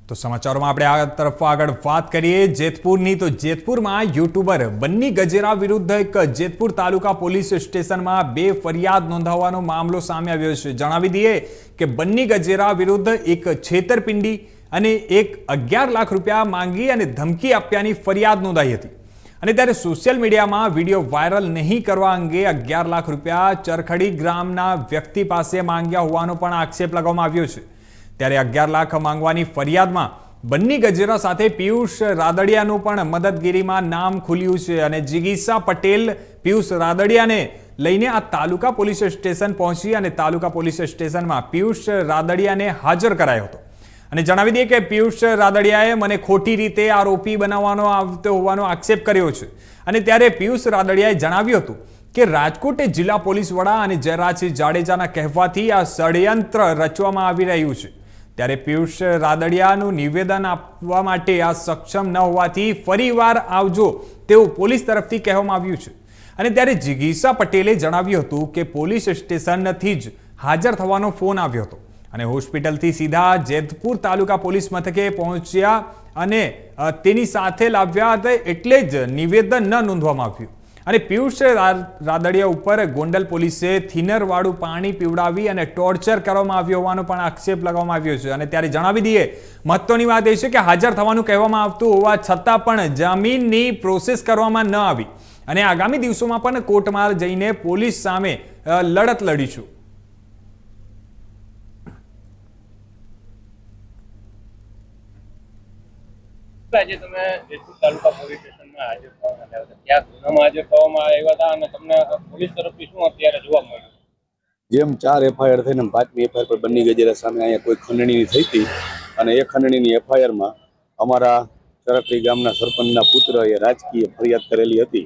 તો સમાચારોમાં આપણે આ તરફ આગળ વાત કરીએ જેતપુરની તો જેતપુરમાં યુટ્યુબર બન્ની ગજેરા વિરુદ્ધ એક જેતપુર તાલુકા પોલીસ સ્ટેશનમાં બે ફરિયાદ નોંધાવવાનો મામલો સામે આવ્યો છે। જણાવી દઈએ કે બન્ની ગજેરા વિરુદ્ધ એક છેતરપિંડી અને એક 11 લાખ રૂપિયા માંગી અને ધમકી આપ્યાની ફરિયાદ નોંધાઈ હતી અને ત્યારે સોશિયલ મીડિયામાં વિડીયો વાયરલ નહીં કરવા અંગે 11 લાખ રૂપિયા ચરખડી ગ્રામના વ્યક્તિ પાસે માંગ્યા હોવાનો પણ આક્ષેપ લગાવવામાં આવ્યો છે। ત્યારે 11 લાખ માંગવાની ફરિયાદમાં બન્ની ગજેરા સાથે પિયુષ રાદડિયાનું પણ મદદગીરીમાં નામ ખુલ્યું છે અને જિગીસા પટેલ પિયુષ રાદડિયાને લઈને આ તાલુકા પોલીસ સ્ટેશન પહોંચી અને તાલુકા પોલીસ સ્ટેશનમાં પિયુષ રાદડિયાને હાજર કરાયો હતો અને જણાવી દઈએ કે પિયુષ રાદડિયાએ મને ખોટી રીતે આરોપી બનાવવાનો આવતો હોવાનો આક્ષેપ કર્યો છે અને ત્યારે પિયુષ રાદડિયાએ જણાવ્યું હતું કે રાજકોટ જિલ્લા પોલીસ વડા અને જયરાજસિંહ જાડેજાના કહેવાથી આ ષડયંત્ર રચવામાં આવી રહ્યું છે। ત્યારે પિયુષ રાદડિયાનું નિવેદન આપવા માટે આ સક્ષમ ન હોવાથી ફરીવાર આવજો તેવું પોલીસ તરફથી કહેવામાં આવ્યું છે અને ત્યારે જિગીસા પટેલે જણાવ્યું હતું કે પોલીસ સ્ટેશનથી જ હાજર થવાનો ફોન આવ્યો હતો અને હોસ્પિટલથી સીધા જેતપુર તાલુકા પોલીસ મથકે પહોંચ્યા અને તેની સાથે લાવ્યા હતા એટલે જ નિવેદન ન નોંધવામાં આવ્યું અને પિયુષ રાદડિયા ઉપર ગોંડલ પોલીસે થિનરવાળું પાણી પીવડાવી અને ટોર્ચર કરવામાં આવ્યો હોવાનો પણ આક્ષેપ લગાવવામાં આવ્યો છે અને ત્યારે જણાવી દઈએ મહત્વની વાત એ છે કે હાજર થવાનું કહેવામાં આવતું હોવા છતાં પણ જામીનની પ્રોસેસ કરવામાં ન આવી અને આગામી દિવસોમાં પણ કોર્ટમાં જઈને પોલીસ સામે લડત લડીશું। આજે તમે જેતપુર તાલુકા પોલીસ સ્ટેશનમાં હાજર થવામાં આવ્યા હતા, ક્યાં ગુનામાં હાજર થવામાં આવ્યા હતા અને તમને પોલીસ તરફથી શું અત્યારે જોવા મળ્યું? જેમ 4 એફઆઈઆર થઈને 5મી એફઆઈઆર પર બન્ની ગજેરા સામે અહીંયા કોઈ ખંડણીની થઈ હતી અને એ ખંડણીની એફઆઈઆરમાં અમારા ચરખડી ગામના સરપંચના પુત્રએ રાજકીય ફરિયાદ કરેલી હતી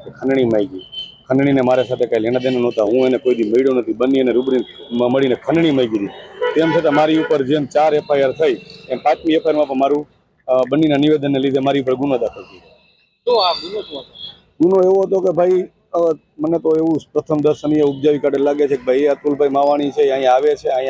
કે ખંડણી માંગી। ખંડણીને મારા સાથે કાંઈ લેણા દેણા નહોતા, હું એને કોઈ દી મળ્યો નથી, બન્ની અને રૂબરૂમાં મળીને ખંડણી માંગી હતી। તેમ છતાં મારી ઉપર જેમ 4 એફઆઈઆર થઈ એમ 5મી એફઆઈઆરમાં પણ મારું બન્નીના નિવેદનને લીધે મારી ઉપર ગુનો દાખલ થયો। તો આ ગુનો શું હતો? ગુનો એવો હતો કે ભાઈ મને તો એવું પ્રથમ દર્શનીય ઉપજાવી કાઢે લાગે છે કે ભાઈ અતુલભાઈ માવાણી છે અહીંયા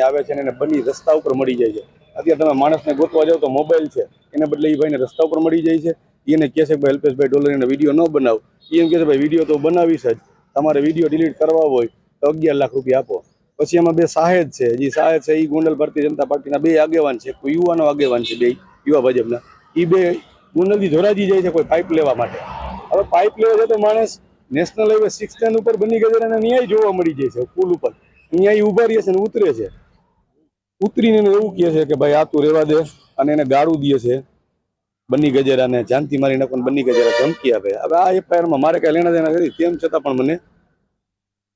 આવે છે અને એને બન્ની રસ્તા ઉપર મળી જાય છે। અત્યારે તમે માણસને ગોતવા જાઓ તો મોબાઈલ છે એને બદલે એ ભાઈને રસ્તા ઉપર મળી જાય છે। એને કહે છે કે ભાઈ અલ્પેશભાઈ ડોલરીનો વિડીયો ન બનાવ, એમ કહે છે ભાઈ વિડીયો તો બનાવીશ જ, તમારે વિડીયો ડિલીટ કરવા હોય તો 11 લાખ રૂપિયા આપો। પછી એમાં બે સાહેદ છે, જે સાહેદ છે એ ગોંડલ ભારતીય જનતા પાર્ટીના બે આગેવાન છે, કોઈ યુવાનો આગેવાન છે, બે યુવા ભાજપના, એ બે ગોંડલથી ધોરાજી જાય છે કોઈ પાઇપ લેવા માટે। હવે પાઇપ લેવા જાય તો માણસ નેશનલ હાઈવે 6 ઉપર બન્ની ગજેરાને ન્યાય જોવા મળી જાય છે, પુલ ઉપર ન્યાય ઉભા રહે છે અને ઉતરે છે, ઉતરીને એવું કહે છે કે ભાઈ આ તું રહેવા દે અને એને ગાળું દે છે બન્ની ગજેરાને, જાનથી મારી નાખો બન્ની ગજેરા ધમકી આપે। હવે આ એફઆઈઆરમાં મારે કાંઈ લેણા દેણા નથી, તેમ છતાં પણ મને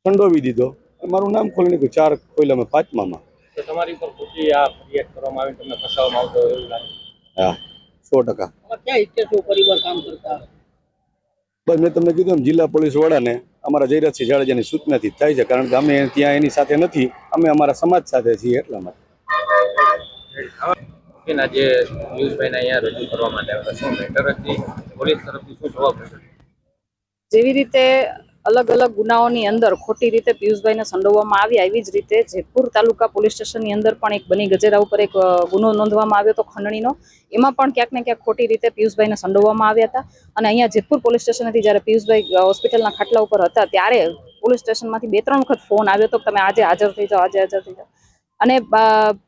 સંડોવી દીધો, મારું નામ ખોલી નાખ્યું 4 ખોલ્યા મેં 5માં। તો તમારી ઉપર ખોટી આ ફરિયાદ કરવામાં આવી, તમને ફસાવવામાં આવતો એવું લાગે? હા, 100%। ક્યાં ઇતિહાસો પરિવાર કામ કરતા? બસ મેં તમને કીધું એમ જિલ્લા પોલીસ વડાને અમારા જયરાજસિંહ જાડેજાની સૂચનાથી થાય છે, કારણ કે અમે ત્યાં એની સાથે નથી, અમે અમારા સમાજ સાથે છીએ એટલા માટે। જે પિયુષભાઈને અહીંયા રજૂ કરવા માટે આવ્યા, શું મેટર હતી? પોલીસ તરફથી શું જવાબ મળ્યો? જેવી રીતે અલગ અલગ ગુનાઓની અંદર ખોટી રીતે પિયુષભાઈને સંડોવવામાં આવ્યા, એવી જ રીતે જેતપુર તાલુકા પોલીસ સ્ટેશનની અંદર પણ એક બન્ની ગજેરા ઉપર એક ગુનો નોંધવામાં આવ્યો હતો ખંડણીનો। એમાં પણ ક્યાંક ને ક્યાંક ખોટી રીતે પિયુષભાઈને સંડોવવામાં આવ્યા હતા અને અહીંયા જેતપુર પોલીસ સ્ટેશનથી જ્યારે પિયુષભાઈ હોસ્પિટલના ખાટલા ઉપર હતા ત્યારે પોલીસ સ્ટેશનમાંથી 2-3 વખત ફોન આવ્યો હતો કે તમે આજે હાજર થઈ જાઓ, આજે હાજર થઈ જાઓ। અને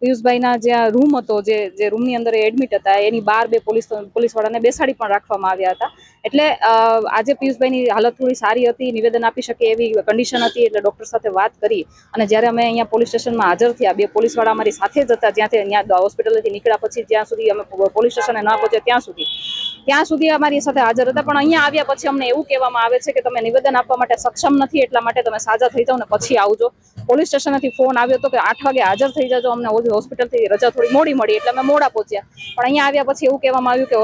પિયુષભાઈના જ્યાં રૂમ હતો, જે રૂમની અંદર એડમિટ હતા, એની બહાર બે પોલીસવાળાને બેસાડી પણ રાખવામાં આવ્યા હતા। એટલે આજે પિયુષભાઈની હાલત થોડી સારી હતી, નિવેદન આપી શકે એવી કન્ડિશન હતી, એટલે ડૉક્ટર સાથે વાત કરી અને જ્યારે અમે અહીંયા પોલીસ સ્ટેશનમાં હાજર થયા, બે પોલીસવાળા અમારી સાથે જ હતા, ત્યાં હોસ્પિટલથી નીકળ્યા પછી જ્યાં સુધી અમે પોલીસ સ્ટેશને ના પહોંચ્યા ત્યાં સુધી અમારી સાથે હાજર હતા। પણ અહીંયા આવ્યા પછી અમને એવું કહેવામાં આવે છે કે તમે નિવેદન આપવા માટે સક્ષમ નથી, એટલા માટે તમે સાજા થઈ જાઓ ને પછી આવજો। પોલીસ સ્ટેશનથી ફોન આવ્યો હતો કે 8 વાગે હાજર થઈ જાજો, અમને હોસ્પિટલથી રજા થોડી મોડી મળી એટલે અમે મોડા પહોંચ્યા, પણ અહીંયા આવ્યા પછી એવું કહેવામાં આવ્યું કે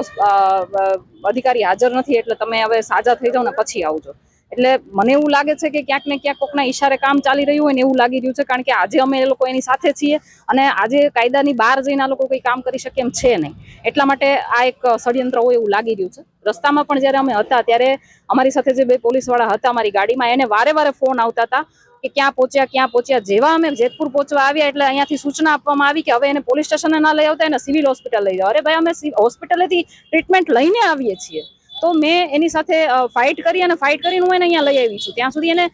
અધિકારી હાજર નથી એટલે તમે હવે સાજા થઈ જાઓ ને પછી આવજો। એટલે મને એવું લાગે છે કે ક્યાંક ને ક્યાંક કોકના ઈશારે કામ ચાલી રહ્યું હોય ને એવું લાગી રહ્યું છે, કારણ કે આજે અમે એ લોકો એની સાથે છીએ અને આજે કાયદાની બહાર જઈને આ લોકો કંઈ કામ કરી શકે એમ છે નહીં, એટલા માટે આ એક ષડયંત્ર હોય એવું લાગી રહ્યું છે। રસ્તામાં પણ જ્યારે અમે હતા ત્યારે અમારી સાથે જે બે પોલીસવાળા હતા અમારી ગાડીમાં, એને વારે વારે ફોન આવતા હતા કે ક્યાં પહોંચ્યા. જેવા અમે જેતપુર પહોંચવા આવ્યા એટલે અહીંયાથી સૂચના આપવામાં આવી કે હવે એને પોલીસ સ્ટેશને ના લઈ આવતા, એને સિવિલ હોસ્પિટલ લઈ જાઓ. અરે ભાઈ, અમે હોસ્પિટલેથી ટ્રીટમેન્ટ લઈને આવીએ છીએ. તો મેં એની સાથે ફાઇટ કરીને હું એને અહીંયા લઈ આવી છું. ત્યાં સુધી એને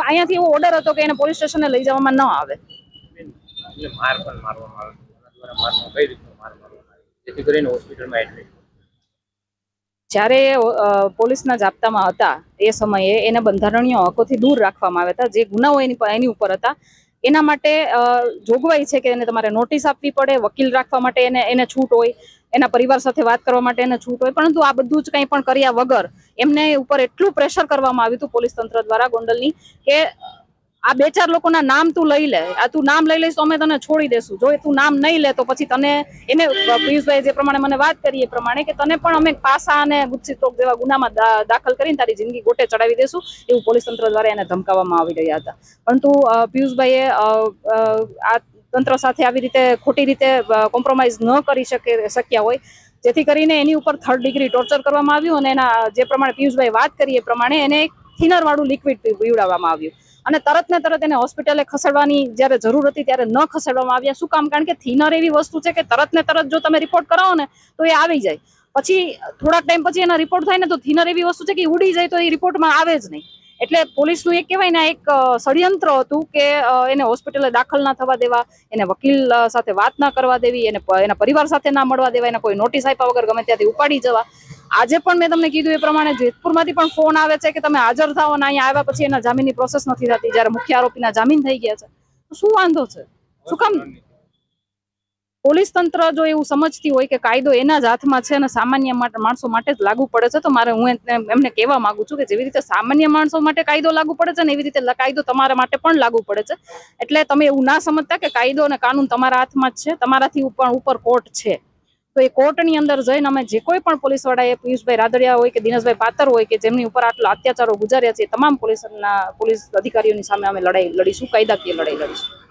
અહીંયાથી એવો ઓર્ડર હતો કે એને પોલીસ સ્ટેશને લઈ જવામાં ન આવે. એટલે માર પણ મારવામાં આવે છે. એના દ્વારા મારવામાં કઈ રીતનો માર મારવામાં આવે છે, જેથી કરીને હોસ્પિટલમાં એડમિટ? જ્યારે પોલીસના જાપ્તામાં હતા એ સમયે એને બંધારણીય હકોથી દૂર રાખવામાં આવ્યા હતા. જે ગુનાઓ એની ઉપર હતા એના માટે જોગવાઈ છે કે એને તમારે નોટિસ આપવી પડે, વકીલ રાખવા માટે એને છૂટ હોય, એના પરિવાર સાથે વાત કરવા માટે એને છૂટ હોય. પરંતુ આ બધું જ કંઈ પણ કર્યા વગર એમને ઉપર એટલું પ્રેશર કરવામાં આવ્યું હતું પોલીસ તંત્ર દ્વારા ગોંડલની કે આ 2-4 લોકોના નામ તું લઈ લે, આ તું નામ લઈ લઈશ તો અમે તને છોડી દેશું. જો તું નામ નહીં લે તો પછી તને એને પિયુષભાઈ જે પ્રમાણે મને વાત કરી એ પ્રમાણે કે તને પણ અમે પાસા અને ગુસ્સીટોક જેવા ગુનામાં દાખલ કરીને તારી જિંદગી ગોટે ચડાવી દેશું, એવું પોલીસ તંત્ર દ્વારા એને ધમકાવવામાં આવી રહ્યા હતા. પરંતુ પિયુષભાઈએ આ તંત્ર સાથે આવી રીતે ખોટી રીતે કોમ્પ્રોમાઇઝ ન કરી શક્યા હોય, જેથી કરીને એની ઉપર 3rd ડિગ્રી ટોર્ચર કરવામાં આવ્યું અને એના જે પ્રમાણે પિયુષભાઈ વાત કરી એ પ્રમાણે એને એક થિનર વાળું લિક્વિડ પીવડાવવામાં આવ્યું અને તરત ને તરત એને હોસ્પિટલે ખસેડવાની જ્યારે જરૂર હતી ત્યારે ન ખસેડવામાં આવ્યા. શું કામ? કારણ કે થિનર એવી વસ્તુ છે કે તરત ને તરત જો તમે રિપોર્ટ કરાવો ને તો એ આવી જાય, પછી થોડાક ટાઈમ પછી એના રિપોર્ટ થાય ને તો થિનર એવી વસ્તુ છે કે ઉડી જાય તો એ રિપોર્ટમાં આવે જ નહીં. એટલે પોલીસનું એક કહેવાય ને એક ષડયંત્ર હતું કે એને હોસ્પિટલે દાખલ ના થવા દેવા, એને વકીલ સાથે વાત ના કરવા દેવી, એને એના પરિવાર સાથે ના મળવા દેવા, એને કોઈ નોટિસ આપ્યા વગર ગમે ત્યાંથી ઉપાડી જવા. આજે પણ મેં તમને કીધું એ પ્રમાણે જેતપુરમાંથી પણ ફોન આવે છે કે તમે હાજર થાઓ અને અહીંયા આવ્યા પછી એના જામીનની પ્રોસેસ નથી થતી, જ્યારે મુખ્ય આરોપીના જામીન થઈ ગયા છે. તો શું વાંધો છે? શું કામ પોલીસ તંત્ર જો એવું સમજતી હોય કે કાયદો એના જ હાથમાં છે અને સામાન્ય માણસો માટે જ લાગુ પડે છે, તો હું એમને કહેવા માંગુ છું કે જેવી રીતે સામાન્ય માણસો માટે કાયદો લાગુ પડે છે ને એવી રીતે કાયદો તમારા માટે પણ લાગુ પડે છે. એટલે તમે એવું ના સમજતા કે કાયદો અને કાનૂન તમારા હાથમાં જ છે, તમારાથી ઉપર કોર્ટ છે. તો એ કોર્ટની અંદર જઈને અમે જે કોઈ પણ પોલીસવાળાએ પિયુષભાઈ રાદડિયા હોય કે દિનેશભાઈ પાતર હોય કે જેમની ઉપર આટલા અત્યાચારો ગુજાર્યા છે, તમામ પોલીસ અધિકારીઓની સામે અમે લડીશું, કાયદાકીય લડાઈ લડીશું.